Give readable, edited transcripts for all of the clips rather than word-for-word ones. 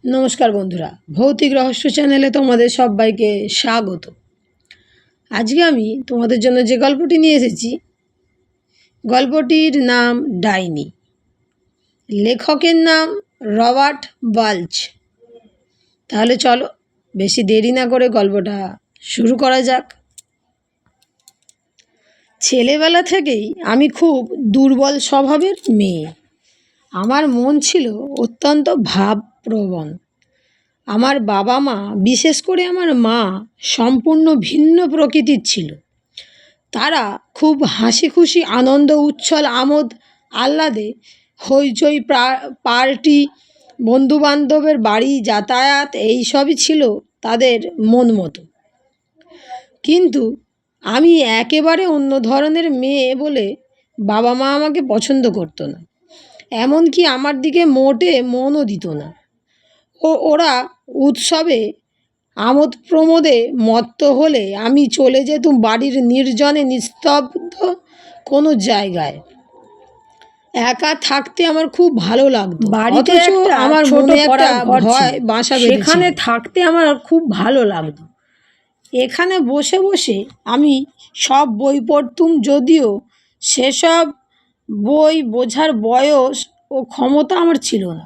নমস্কার বন্ধুরা, ভৌতিক রহস্য চ্যানেলে তোমাদের সবাইকে স্বাগত। আজকে আমি তোমাদের জন্য যে গল্পটি নিয়ে এসেছি, গল্পটির নাম ডাইনি। লেখকের নাম রবার্ট বাল্চ। তাহলে চলো বেশি দেরি না করে গল্পটা শুরু করা যাক। ছেলেবেলা থেকেই আমি খুব দুর্বল স্বভাবের মেয়ে। আমার মন ছিল অত্যন্ত ভাবপ্রবণ। আমার বাবা মা, বিশেষ করে আমার মা, সম্পূর্ণ ভিন্ন প্রকৃতির ছিল। তারা খুব হাসি খুশি, আনন্দ উচ্ছল, আমোদ আহ্লাদে, হইচই, পার্টি, বন্ধুবান্ধবের বাড়ি যাতায়াত, এইসবই ছিল তাদের মন মতো। কিন্তু আমি একেবারে অন্য ধরনের মেয়ে বলে বাবা মা আমাকে পছন্দ করতো না, এমনকি আমার দিকে মোটে মনও দিত না। ওরা উৎসবে আমোদ প্রমোদে মত্ত হলে আমি চলে যেতুম বাড়ির নির্জনে নিস্তব্ধ কোনো জায়গায়। একা থাকতে আমার খুব ভালো লাগতো। বাড়িতে আমার মনে একটা ভয় বাসা বেঁধেছিল। সেখানে থাকতে আমার খুব ভালো লাগতো। এখানে বসে বসে আমি সব বই পড়তুম, যদিও সেসব বই বোঝার বয়স ও ক্ষমতা আমার ছিল না।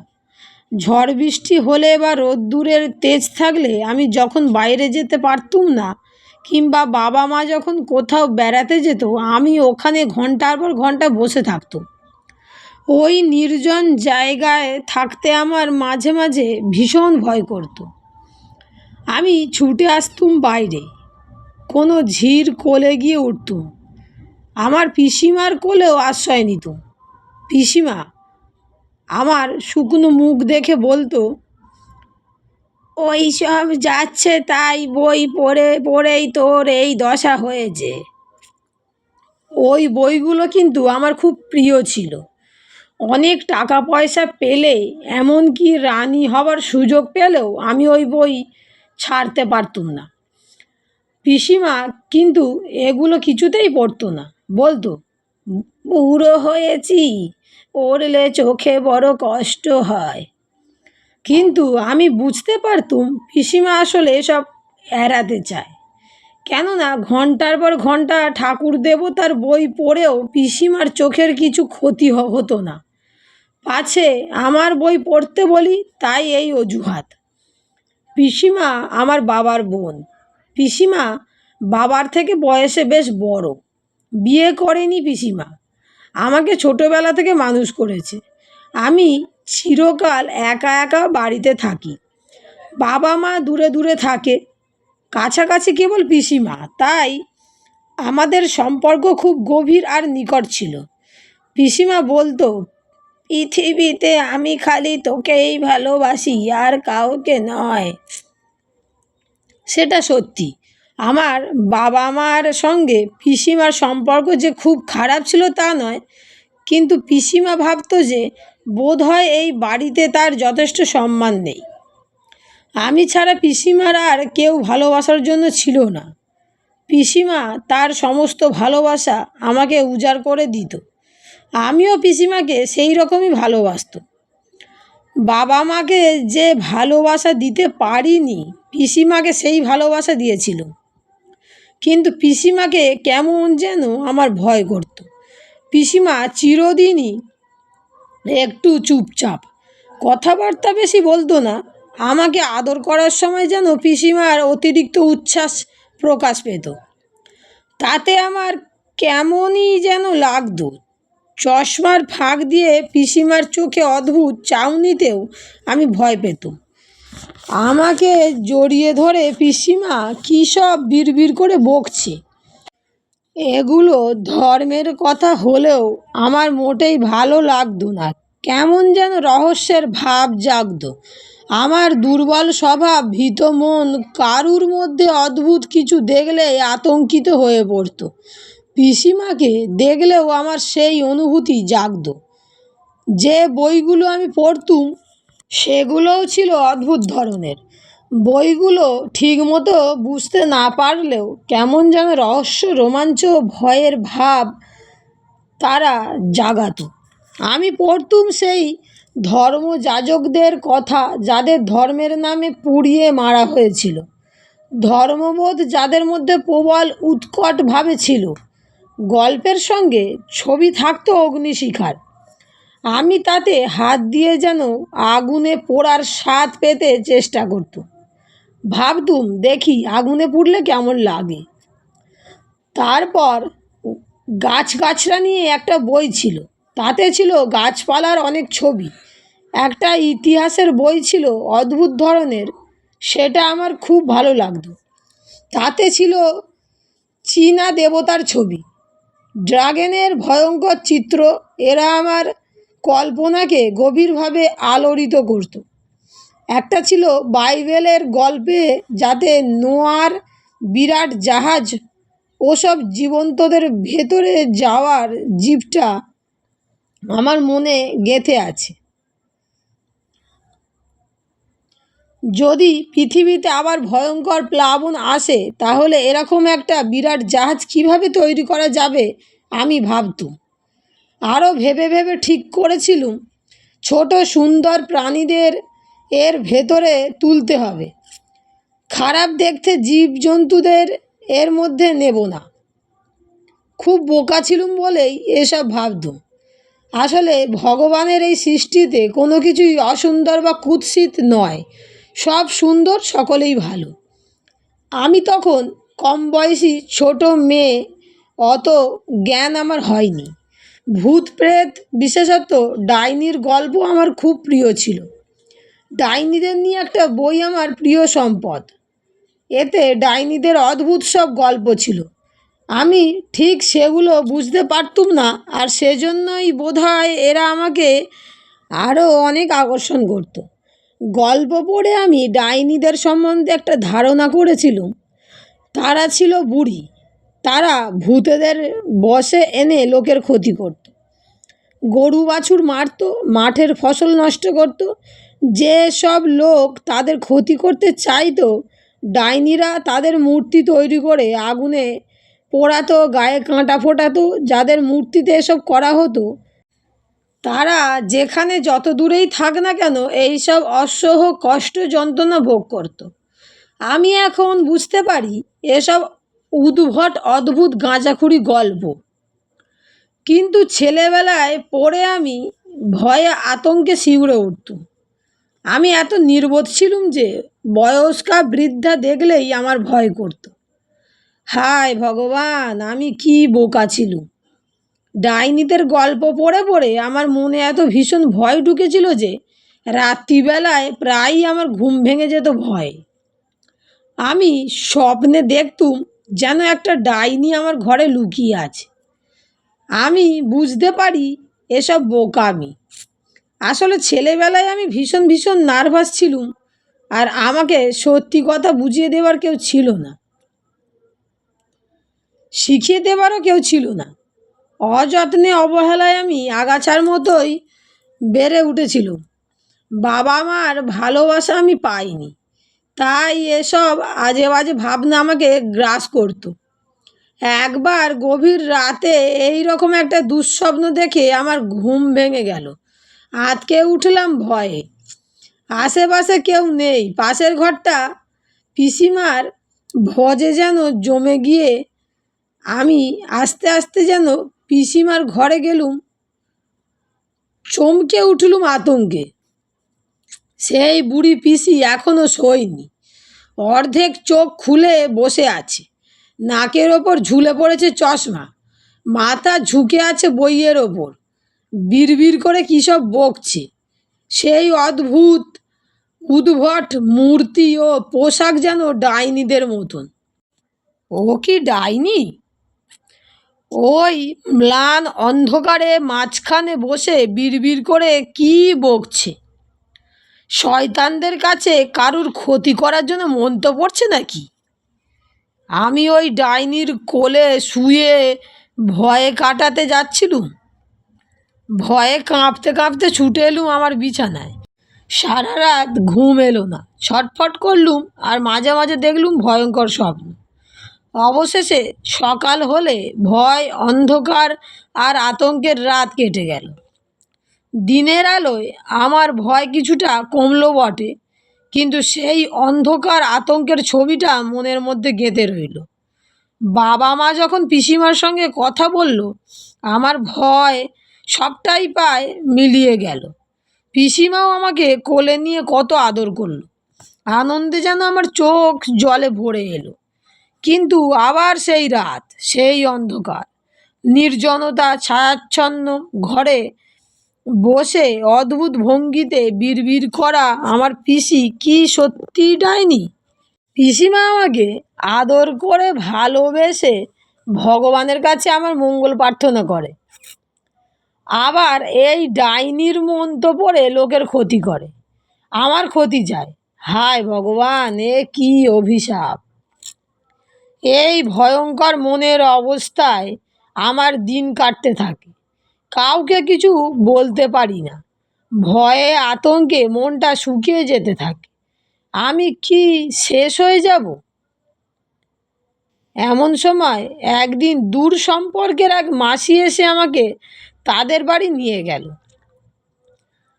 ঝড় বৃষ্টি হলে বা রোদ্দুরের তেজ থাকলে আমি যখন বাইরে যেতে পারতুম না, কিংবা বাবা মা যখন কোথাও বেড়াতে যেত, আমি ওখানে ঘন্টার পর ঘন্টা বসে থাকতুম। ওই নির্জন জায়গায় থাকতে আমার মাঝে মাঝে ভীষণ ভয় করত। আমি ছুটে আসতুম বাইরে, কোনো ঝির কোলে গিয়ে উঠতুম। আমার পিসিমার কোলেও আশ্রয় নিতুম। পিসিমা আমার শুকনো মুখ দেখে বলতো, ওই সব যাচ্ছে তাই, বই পড়ে পড়েই তোর এই দশা হয়েছে। ওই বইগুলো কিন্তু আমার খুব প্রিয় ছিল। অনেক টাকা পয়সা পেলে, এমনকি রানী হবার সুযোগ পেলেও আমি ওই বই ছাড়তে পারতুম না। পিসিমা কিন্তু এগুলো কিছুতেই পড়তো না, বলতো, বুড়ো হয়েছি, পড়লে চোখে বড় কষ্ট হয়। কিন্তু আমি বুঝতে পারতুম পিসিমা আসলে এসব এড়াতে চায়। কেননা ঘন্টার পর ঘন্টা ঠাকুর দেবতার বই পড়েও পিসিমার চোখের কিছু ক্ষতি হতো না। পাছে আমার বই পড়তে বলি, তাই এই অজুহাত। পিসিমা আমার বাবার বোন। পিসিমা বাবার থেকে বয়সে বেশ বড়। বিয়ে করেনি পিসিমা, আমাকে ছোটোবেলা থেকে মানুষ করেছে। আমি চিরকাল একা একা বাড়িতে থাকি। বাবা মা দূরে দূরে থাকে, কাছাকাছি কেবল পিসিমা। তাই আমাদের সম্পর্ক খুব গভীর আর নিকট ছিল। পিসিমা বলতো, পৃথিবীতে আমি খালি তোকেই ভালোবাসি, আর কাউকে নয়। সেটা সত্যি। আমার বাবা মার সঙ্গে পিসিমার সম্পর্ক যে খুব খারাপ ছিল তা নয়, কিন্তু পিসিমা ভাবতো যে বোধহয় এই বাড়িতে তার যথেষ্ট সম্মান নেই। আমি ছাড়া পিসিমার আর কেউ ভালোবাসার জন্য ছিল না। পিসিমা তার সমস্ত ভালোবাসা আমাকে উজাড় করে দিত। আমিও পিসিমাকে সেই রকমই ভালোবাসতাম। বাবা মাকে যে ভালোবাসা দিতে পারিনি, পিসিমাকে সেই ভালোবাসা দিয়েছিল। কিন্তু পিসিমাকে কেমন যেন আমার ভয় করত। পিসিমা চিরদিনই একটু চুপচাপ, কথাবার্তা বেশি বলতো না। আমাকে আদর করার সময় যেন পিসিমার অতিরিক্ত উচ্ছ্বাস প্রকাশ পেত। তাতে আমার কেমনই যেন লাগতো। চশমার ফাঁক দিয়ে পিসিমার চোখে অদ্ভুত চাউনিতেও আমি ভয় পেতাম। আমাকে জড়িয়ে ধরে পিসিমা কী সব বিড়বিড় করে বকছে। এগুলো ধর্মের কথা হলেও আমার মোটেই ভালো লাগতো না। কেমন যেন রহস্যের ভাব জাগতো। আমার দুর্বল স্বভাব, ভীত মন কারুর মধ্যে অদ্ভুত কিছু দেখলেই আতঙ্কিত হয়ে পড়তো। পিসিমাকে দেখলেও আমার সেই অনুভূতি জাগতো। যে বইগুলো আমি পড়তুম সেগুলোও ছিল অদ্ভুত ধরনের। বইগুলো ঠিকমতো বুঝতে না পারলেও কেমন যেন রহস্য, রোমাঞ্চ, ভয়ের ভাব তারা জাগাতো। আমি পড়তুম সেই ধর্মযাজকদের কথা, যাদের ধর্মের নামে পুড়িয়ে মারা হয়েছিল, ধর্মবোধ যাদের মধ্যে প্রবল উৎকটভাবে ছিল। গল্পের সঙ্গে ছবি থাকতো অগ্নিশিখার। আমি তাতে হাত দিয়ে যেন আগুনে পোড়ার স্বাদ পেতে চেষ্টা করতাম। ভাবতুম দেখি আগুনে পুড়লে কেমন লাগে। তারপর গাছগাছরা নিয়ে একটা বই ছিল, তাতে ছিল গাছপালার অনেক ছবি। একটা ইতিহাসের বই ছিল অদ্ভুত ধরনের, সেটা আমার খুব ভালো লাগতো। তাতে ছিল চীনা দেবতার ছবি, ড্রাগনের ভয়ঙ্কর চিত্র। এরা আমার কল্পনাকে গভীরভাবে আলোড়িত করত। একটা ছিল বাইবেলের গল্পে, যাতে নোয়ার বিরাট জাহাজ ওসব জীবন্তদের ভেতরে যাওয়ার জিপটা আমার মনে গেঁথে আছে। যদি পৃথিবীতে আবার ভয়ঙ্কর প্লাবন আসে, তাহলে এরকম একটা বিরাট জাহাজ কিভাবে তৈরি করা যাবে আমি ভাবতুম। আরও ভেবে ভেবে ঠিক করেছিলুম, ছোট সুন্দর প্রাণীদের এর ভেতরে তুলতে হবে। খারাপ দেখতে জীবজন্তুদের এর মধ্যে নেব না। খুব বোকা ছিলুম বলেই এসব ভাবতুম। আসলে ভগবানের এই সৃষ্টিতে কোনো কিছুই অসুন্দর বা কুৎসিত নয়, সব সুন্দর, সকলেই ভালো। আমি তখন কম বয়সী ছোট মেয়ে, অত জ্ঞান আমার হয়নি। ভূত প্রেত, বিশেষত ডাইনির গল্প আমার খুব প্রিয় ছিল। ডাইনিদের নিয়ে একটা বই আমার প্রিয় সম্পদ। এতে ডাইনিদের অদ্ভুত সব গল্প ছিল। আমি ঠিক সেগুলো বুঝতে পারতুম না, আর সেজন্যই বোধহয় এরা আমাকে আরও অনেক আকর্ষণ করত। গল্প পড়ে আমি ডাইনিদের সম্বন্ধে একটা ধারণা করেছিলাম, তারা ছিল বুড়ি। তারা ভূতেদের বশে এনে লোকের ক্ষতি করত, গরু বাছুর মারত, মাঠের ফসল নষ্ট করত। যে সব লোক তাদের ক্ষতি করতে চাইতো, ডাইনিরা তাদের মূর্তি তৈরি করে আগুনে পোড়াতো, গায়ে কাঁটা ফোটাতো। যাদের মূর্তিতে এসব করা হতো, তারা যেখানে যত দূরেই থাক না কেন, এইসব অসহ্য কষ্ট যন্ত্রণা ভোগ করত। আমি এখন বুঝতে পারি এসব উদ্ভট অদ্ভুত গাঁজাখুরি গল্প, কিন্তু ছেলেবেলায় পড়ে আমি ভয়ে আতঙ্কে শিউরে উঠতুম। আমি এত নির্বোধ ছিলুম যে বয়স্কা বৃদ্ধা দেখলেই আমার ভয় করত। হায় ভগবান, আমি কি বোকা ছিলুম! ডাইনিদের গল্প পড়ে পড়ে আমার মনে এত ভীষণ ভয় ঢুকেছিল যে রাত্রিবেলায় প্রায়ই আমার ঘুম ভেঙে যেত ভয়ে। আমি স্বপ্নে দেখতুম যেন একটা ডাইনি আমার ঘরে লুকিয়ে আছে। আমি বুঝতে পারি এসব বোকামি। আসলে ছেলেবেলায় আমি ভীষণ ভীষণ নার্ভাস ছিলুম, আর আমাকে সত্যি কথা বুঝিয়ে দেওয়ার কেউ ছিল না, শিখিয়ে দেওয়ারও কেউ ছিল না। অযত্নে অবহেলায় আমি আগাছার মতোই বেড়ে উঠেছিলুম। বাবা মার ভালোবাসা আমি পাইনি, তাই এসব আজে বাজে ভাবনা আমাকে গ্রাস করতো। একবার গভীর রাতে এই রকম একটা দুঃস্বপ্ন দেখে আমার ঘুম ভেঙে গেল। আঁতকে উঠলাম ভয়ে। আশেপাশে কেউ নেই। পাশের ঘরটা পিসিমার ভোজে যেন জমে গিয়ে আমি আস্তে আস্তে যেন পিসিমার ঘরে গেলুম। চমকে উঠলুম আতঙ্কে। সেই বুড়ি পিসি এখনও শোয়নি, অর্ধেক চোখ খুলে বসে আছে। নাকের ওপর ঝুলে পড়েছে চশমা, মাথা ঝুঁকে আছে বইয়ের ওপর, বিড়বিড় করে কী সব বকছে। সেই অদ্ভুত উদ্ভট মূর্তি ও পোশাক যেন ডাইনিদের মতন। ও কি ডাইনি? ওই ম্লান অন্ধকারে মাঝখানে বসে বিড়বিড় করে কী বকছে। শয়তানদের কাছে কারুর ক্ষতি করার জন্য মন তো পড়ছে নাকি? আমি ওই ডাইনির কোলে শুয়ে ভয়ে কাটাতে যাচ্ছিলুম। ভয়ে কাঁপতে কাঁপতে ছুটে এলুম আমার বিছানায়। সারা রাত ঘুম এলো না, ছটফট করলুম, আর মাঝে মাঝে দেখলুম ভয়ঙ্কর স্বপ্ন। অবশেষে সকাল হলে ভয়, অন্ধকার আর আতঙ্কের রাত কেটে গেল। দিনের আলোয় আমার ভয় কিছুটা কমলো বটে, কিন্তু সেই অন্ধকার আতঙ্কের ছবিটা মনের মধ্যে গেঁথে রইল। বাবা মা যখন পিসিমার সঙ্গে কথা বলল, আমার ভয় সবটাই প্রায় মিলিয়ে গেল। পিসিমাও আমাকে কোলে নিয়ে কত আদর করলো। আনন্দে যেন আমার চোখ জলে ভরে এলো। কিন্তু আবার সেই রাত, সেই অন্ধকার, নির্জনতা, ছায়াচ্ছন্ন ঘরে বসে অদ্ভুত ভঙ্গিতে বিড়বিড় করা আমার পিসি কি সত্যি ডাইনি? পিসিমা আমাকে আদর করে ভালোবেসে ভগবানের কাছে আমার মঙ্গল প্রার্থনা করে, আবার এই ডাইনির মন্ত্র পড়ে লোকের ক্ষতি করে, আমার ক্ষতি চায়। হায় ভগবান, এ কি অভিশাপ! এই ভয়ঙ্কর মনের অবস্থায় আমার দিন কাটতে থাকে। কাউকে কিছু বলতে পারি না। ভয়ে আতঙ্কে মনটা শুকিয়ে যেতে থাকে। আমি কি শেষ হয়ে যাব? এমন সময় একদিন দূর সম্পর্কের এক মাসি এসে আমাকে তাদের বাড়ি নিয়ে গেল।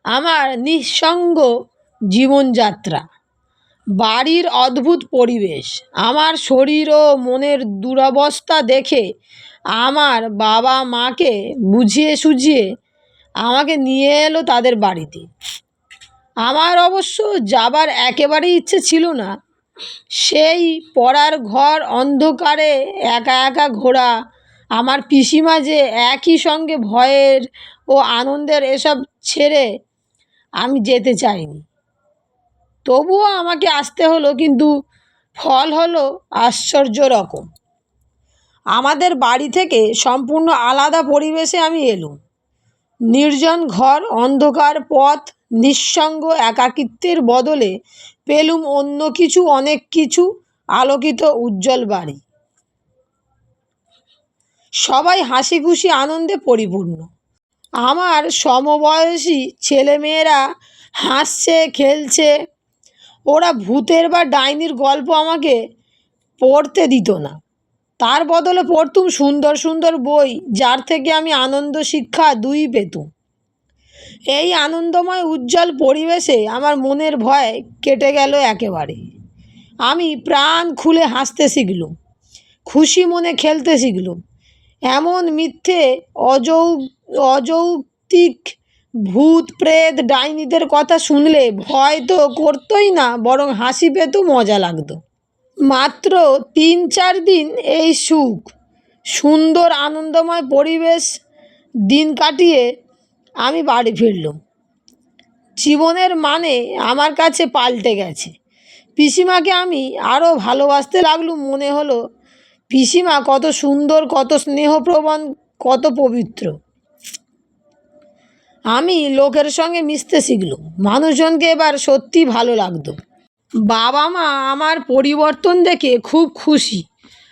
আমার নিঃসঙ্গ জীবনযাত্রা, বাড়ির অদ্ভুত পরিবেশ, আমার শরীর ও মনের দুরবস্থা দেখে আমার বাবা মাকে বুঝিয়ে সুঝিয়ে আমাকে নিয়ে এলো তাদের বাড়িতে। আমার অবশ্য যাবার একেবারেই ইচ্ছে ছিল না। সেই পড়ার ঘর অন্ধকারে একা একা ঘোরা, আমার পিসিমা যে একই সঙ্গে ভয়ের ও আনন্দের, এসব ছেড়ে আমি যেতে চাইনি। তবুও আমাকে আসতে হলো, কিন্তু ফল হলো আশ্চর্য রকম। আমাদের বাড়ি থেকে সম্পূর্ণ আলাদা পরিবেশে আমি এলুম। নির্জন ঘর, অন্ধকার পথ, নিঃসঙ্গ একাকিত্বের বদলে পেলুম অন্য কিছু, অনেক কিছু, আলোকিত উজ্জ্বল বাড়ি। সবাই হাসি খুশি আনন্দে পরিপূর্ণ। আমার সমবয়সী ছেলেমেয়েরা হাসছে, খেলছে। ওরা ভূতের বা ডাইনির গল্প আমাকে পড়তে দিত না। তার বদলে পড়তুম সুন্দর সুন্দর বই, যার থেকে আমি আনন্দ শিক্ষা দুই পেতুম। এই আনন্দময় উজ্জ্বল পরিবেশে আমার মনের ভয় কেটে গেল একেবারে। আমি প্রাণ খুলে হাসতে শিখলুম, খুশি মনে খেলতে শিখলুম। এমন মিথ্যে অযৌক্তিক ভূত প্রেত ডাইনিদের কথা শুনলে ভয় তো করতোই না, বরং হাসি পেত, মজা লাগতো। মাত্র 3-4 দিন এই সুখ, সুন্দর আনন্দময় পরিবেশ দিন কাটিয়ে আমি বাড়ি ফিরলুম। জীবনের মানে আমার কাছে পাল্টে গেছে। পিসিমাকে আমি আরও ভালোবাসতে লাগলুম। মনে হলো পিসিমা কত সুন্দর, কত স্নেহপ্রবণ, কত পবিত্র। আমি লোকের সঙ্গে মিশতে শিখলুম। মানুষজনকে এবার সত্যি ভালো লাগতো। বাবা মা আমার পরিবর্তন দেখে খুব খুশি।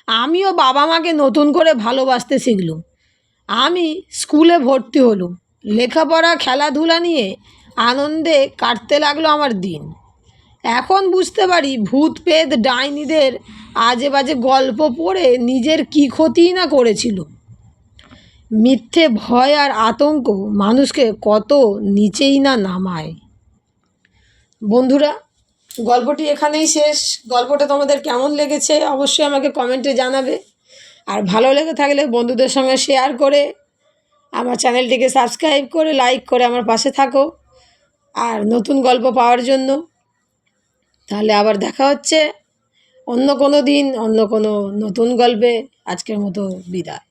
আমিও বাবা মাকে নতুন করে ভালোবাসতে শিখলুম। আমি স্কুলে ভর্তি হলুম। লেখাপড়া, খেলাধুলা নিয়ে আনন্দে কাটতে লাগলো আমার দিন। এখন বুঝতে পারি ভূত প্রেত ডাইনিদের আজে বাজে গল্প পড়ে নিজের কী ক্ষতিই না করেছিল। মিথ্যে ভয় আর আতঙ্ক মানুষকে কত নিচেই না নামায়। বন্ধুরা, গল্পটি এখানেই শেষ। গল্পটা তোমাদের কেমন লেগেছে অবশ্যই আমাকে কমেন্টে জানাবে। আর ভালো লেগে থাকলে বন্ধুদের সঙ্গে শেয়ার করে আমার চ্যানেলটিকে সাবস্ক্রাইব করে লাইক করে আমার পাশে থাকো। আর নতুন গল্প পাওয়ার জন্য। তাহলে আবার দেখা হচ্ছে অন্য কোনো দিন, অন্য কোনো নতুন গল্পে। আজকের মতো বিদায়।